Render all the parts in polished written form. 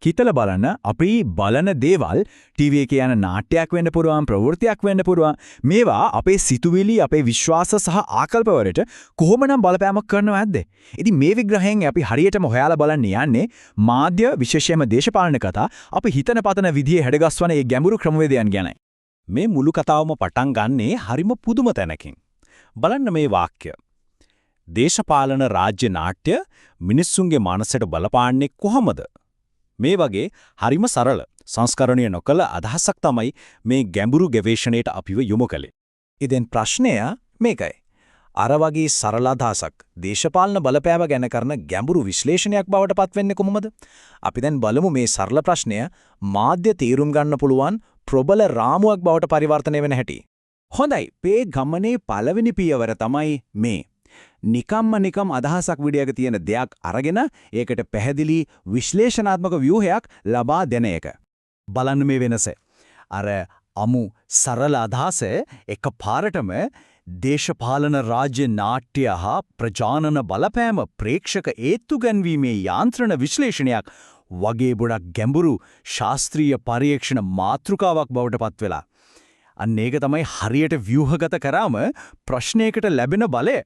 හිතලා බලන්න අපි බලන දේවල් ටීවී එකේ යන නාට්‍යයක් වෙන්න පුළුවන් ප්‍රවෘත්තියක් වෙන්න පුළුවන් මේවා අපේ සිතුවිලි අපේ විශ්වාස සහ ආකල්පවලට කොහොමනම් බලපෑමක් කරනවද? ඉතින් මේ විග්‍රහයෙන් අපි හරියටම හොයාලා බලන්න යන්නේ මාධ්‍ය විශේෂයෙන්ම දේශපාලන කතා අපි හිතන පතන විදිහේ හැඩගස්වන ඒ ගැඹුරු ක්‍රමවේදයන් ගැනයි. මේ මුළු කතාවම පටන් ගන්නේ හරිම පුදුම තැනකින්. බලන්න මේ වාක්‍ය. දේශපාලන රාජ්‍ය නාට්‍ය මිනිස්සුන්ගේ මනසට බලපාන්නේ කොහොමද? මේ වගේ හරිම සරල සංස්කරණීය නොකළ අදහසක් තමයි මේ ගැඹුරු ගවේෂණයට අපිව යොමු කළේ. ඉතින් ප්‍රශ්නය මේකයි. අර වගේ සරල අදහසක් දේශපාලන බලපෑම ගැන කරන ගැඹුරු විශ්ලේෂණයක් බවට පත් වෙන්නේ කොහොමද? අපි දැන් බලමු මේ සරල ප්‍රශ්නය මාධ්‍ය තීරුම් ගන්න පුළුවන් ප්‍රබල රාමුවක් බවට පරිවර්තනය වෙන හැටි. හොඳයි. මේ ගමනේ පළවෙනි පියවර තමයි මේ. නිකම් අදහසක් විඩයක තියෙන දෙයක් අරගෙන ඒකට පැහැදිලි විශ්ලේෂණාත්මක ව්‍යුහයක් ලබා දෙන එක. බලන්න මේ වෙනස. අර අමු සරල අදහස එකපාරටම දේශපාලන රාජ්‍ය නාට්‍ය හා ප්‍රජානන බලපෑම ප්‍රේක්ෂක ඒත්තු ගැන්වීමේ යාන්ත්‍රණ විශ්ලේෂණයක් වගේ ගොඩක් ගැඹුරු ශාස්ත්‍රීය පරීක්ෂණ මාතෘකාවක් බවට පත් වෙලා. අන්න ඒක තමයි හරියට ව්‍යුහගත කරාම ප්‍රශ්නයකට ලැබෙන බලය.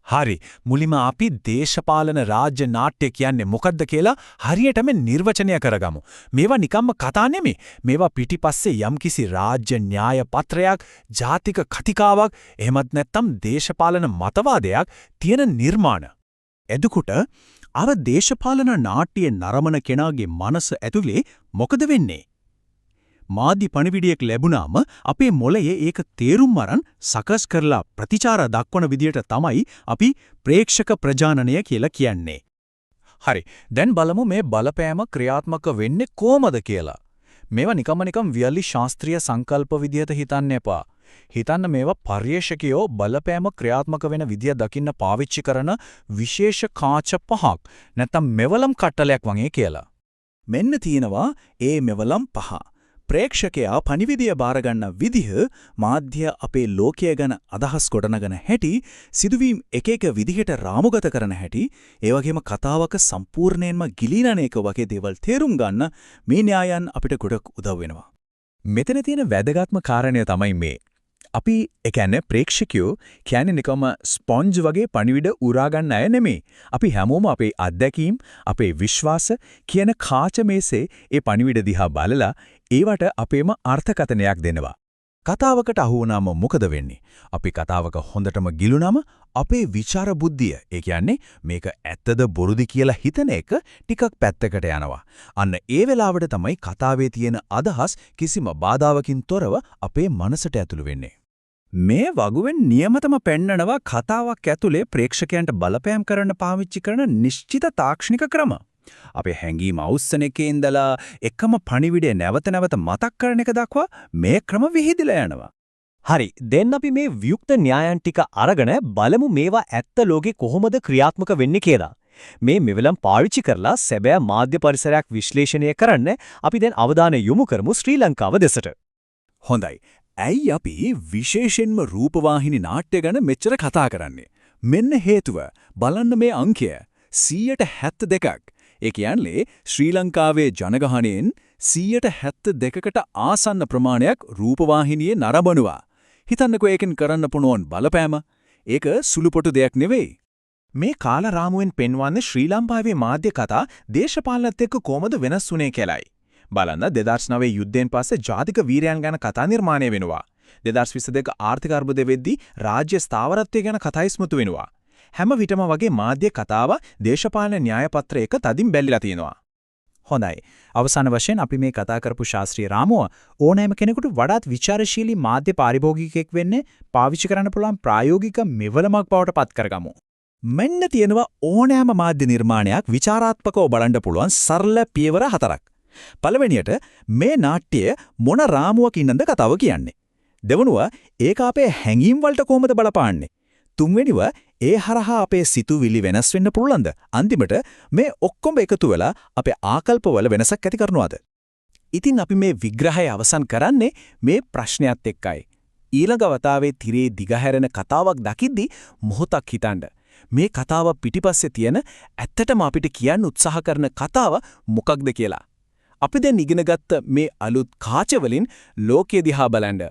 හරි. මුලින්ම අපි දේශපාලන රාජ්‍ය නාට්‍ය කියන්නේ මොකක්ද කියලා හරියටම නිර්වචනය කරගමු. මේවා නිකම්ම කතා නෙමෙයි. මේවා පිටිපස්සේ යම්කිසි රාජ්‍ය න්‍යාය පත්‍රයක්, ජාතික කතිකාවක්, එහෙමත් නැත්නම් දේශපාලන මතවාදයක් තියෙන නිර්මාණ. එතකොට අර දේශපාලන නාට්‍යයේ නරමන කෙනාගේ මනස ඇතුලේ මොකද වෙන්නේ? මාධ්‍ය පණිවිඩයක් ලැබුණාම අපේ මොළයේ ඒක තේරුම් අරන් සකස් කරලා ප්‍රතිචාර දක්වන විදියට තමයි අපි ප්‍රේක්ෂක ප්‍රජානනය කියලා කියන්නේ. හරි. දැන් බලමු මේ බලපෑම ක්‍රියාත්මක වෙන්නේ කොහමද කියලා. මේවා නිකම් වියලි ශාස්ත්‍රීය සංකල්ප විදියට හිතන්න එපා. හිතන්න මේවා පර්යේෂකයෝ බලපෑම ක්‍රියාත්මක වෙන විදිය දකින්න පාවිච්චි කරන විශේෂ කාච පහක් නැත්නම් මෙවලම් කට්ටලයක් වගේ කියලා. මෙන්න තියෙනවා ඒ මෙවලම් පහ. ප්‍රේක්ෂකයා පණිවිඩය බාරගන්න විදිහ, මාධ්‍ය අපේ ලෝකය ගැන අදහස් ගොඩනගන හැටි, සිදුවීම් එක විදිහට රාමුගත කරන හැටි, ඒ වගේම කතාවක සම්පූර්ණයෙන්ම ගිලිනන එක වගේ දේවල් තේරුම් ගන්න මේ න්‍යායයන් අපිට ගොඩක් උදව් වෙනවා. මෙතන තියෙන වැදගත්ම කාරණය තමයි මේ. අපි කියන්නේ ප්‍රේක්ෂකයෝ කියන්නේ නිකම්ම ස්පොන්ජ් වගේ පණිවිඩ උරා ගන්න අය නෙමෙයි. අපි හැමෝම අපේ අත්දැකීම්, අපේ විශ්වාස කියන කාච මේසේ ඒ පණිවිඩ දිහා බලලා ඒවට අපේම අර්ථකථනයක් දෙනවා. කතාවකට අහු වුණාම මොකද වෙන්නේ? අපි කතාවක හොඳටම ගිලුනම අපේ විචාර බුද්ධිය, ඒ කියන්නේ මේක ඇත්තද බොරුද කියලා හිතන එක ටිකක් පැත්තකට යනවා. අන්න ඒ වෙලාවට තමයි කතාවේ තියෙන අදහස් කිසිම බාධාවකින් තොරව අපේ මනසට ඇතුළු වෙන්නේ. මේ වගුවෙන් නියමතම පෙන්නනවා කතාවක් ඇතුලේ ප්‍රේක්ෂකයන්ට බලපෑම් කරන්න පාවිච්චි කරන නිශ්චිත තාක්ෂණික ක්‍රම. අපේ හැංගීම අවුස්සන එකේ ඉඳලා එකම පණිවිඩය නැවත මතක් කරන එක දක්වා මේ ක්‍රම විහිදලා යනවා. හරි. දැන් අපි මේ ව්‍යුක්ත න්‍යායන් ටික අරගෙන බලමු මේවා ඇත්ත ලෝකේ කොහොමද ක්‍රියාත්මක වෙන්නේ කියලා. මේ මෙවලම් පාවිච්චි කරලා සැබෑ මාධ්‍ය පරිසරයක් විශ්ලේෂණය කරන්න අපි දැන් අවධානය යොමු කරමු ශ්‍රී ලංකාව දෙසට. හොඳයි. ඇයි අපි විශේෂයෙන්ම රූපවාහිනී නාට්‍ය ගැන මෙච්චර කතා කරන්නේ? මෙන්න හේතුව. බලන්න මේ අංකය 72%ක්. ඒ කියන්නේ ශ්‍රී ලංකාවේ ජනගහනයෙන් 72%කට ආසන්න ප්‍රමාණයක් රූපවාහිනියේ නරඹනවා. හිතන්නකෝ ඒකෙන් කරන්න පුළුවන් බලපෑම. ඒක සුළුපොටු දෙයක් නෙවෙයි. මේ කාල රාමුවෙන් පෙන්වන්නේ ශ්‍රී ලංකාවේ මාධ්‍ය කතා දේශපාලනත් එක්ක කොහොමද වෙනස් වුනේ කියලායි. බලන්න 2009 යුද්ධයෙන් පස්සේ ජාතික වීරයන් ගැන කතා නිර්මාණය වෙනවා. 2022 ආර්ථික අර්බුදය වෙද්දී රාජ්‍ය ස්ථාවරත්වය ගැන කතා ඉස්මතු වෙනවා. හැම විටම වගේ මාධ්‍ය කතාව දේශපාලන න්‍යාය පත්‍රයක තදින් බැලිලා තියෙනවා. හොඳයි. අවසාන වශයෙන් අපි මේ කතා කරපු ශාස්ත්‍රීය රාමුව ඕනෑම කෙනෙකුට වඩාත් විචාරශීලී මාධ්‍ය පාරිභෝගිකයෙක් වෙන්න පාවිච්චි කරන්න පුළුවන් ප්‍රායෝගික මෙවලමක් බවට පත් කරගමු. මෙන්න තියෙනවා ඕනෑම මාධ්‍ය නිර්මාණයක් විචාරාත්මකව බලන්න පුළුවන් සරල පියවර 4ක්. පළවෙනියට මේ නාට්‍ය මොන රාමුවකින්ද කතාව කියන්නේ. දෙවනුව ඒක අපේ හැඟීම් වලට කොහොමද බලපාන්නේ? තුන්වෙනිව ඒ හරහා අපේ සිතුවිලි වෙනස් වෙන්න පුළුවන්ද? අන්තිමට මේ ඔක්කොම එකතු වෙලා අපේ ආකල්පවල වෙනසක් ඇති කරනවද? ඉතින් අපි මේ විග්‍රහය අවසන් කරන්නේ මේ ප්‍රශ්නයත් එක්කයි. ඊළඟ වතාවේ තිරේ දිගහැරෙන කතාවක් දකිද්දි මොහොතක් හිතන්න. මේ කතාව පිටිපස්සේ තියෙන ඇත්තටම අපිට කියන්න උත්සාහ කරන කතාව මොකක්ද කියලා. අපි දැන් ඉගෙනගත්ත මේ අලුත් කාචවලින් ලෝකෙ දිහා බලන්න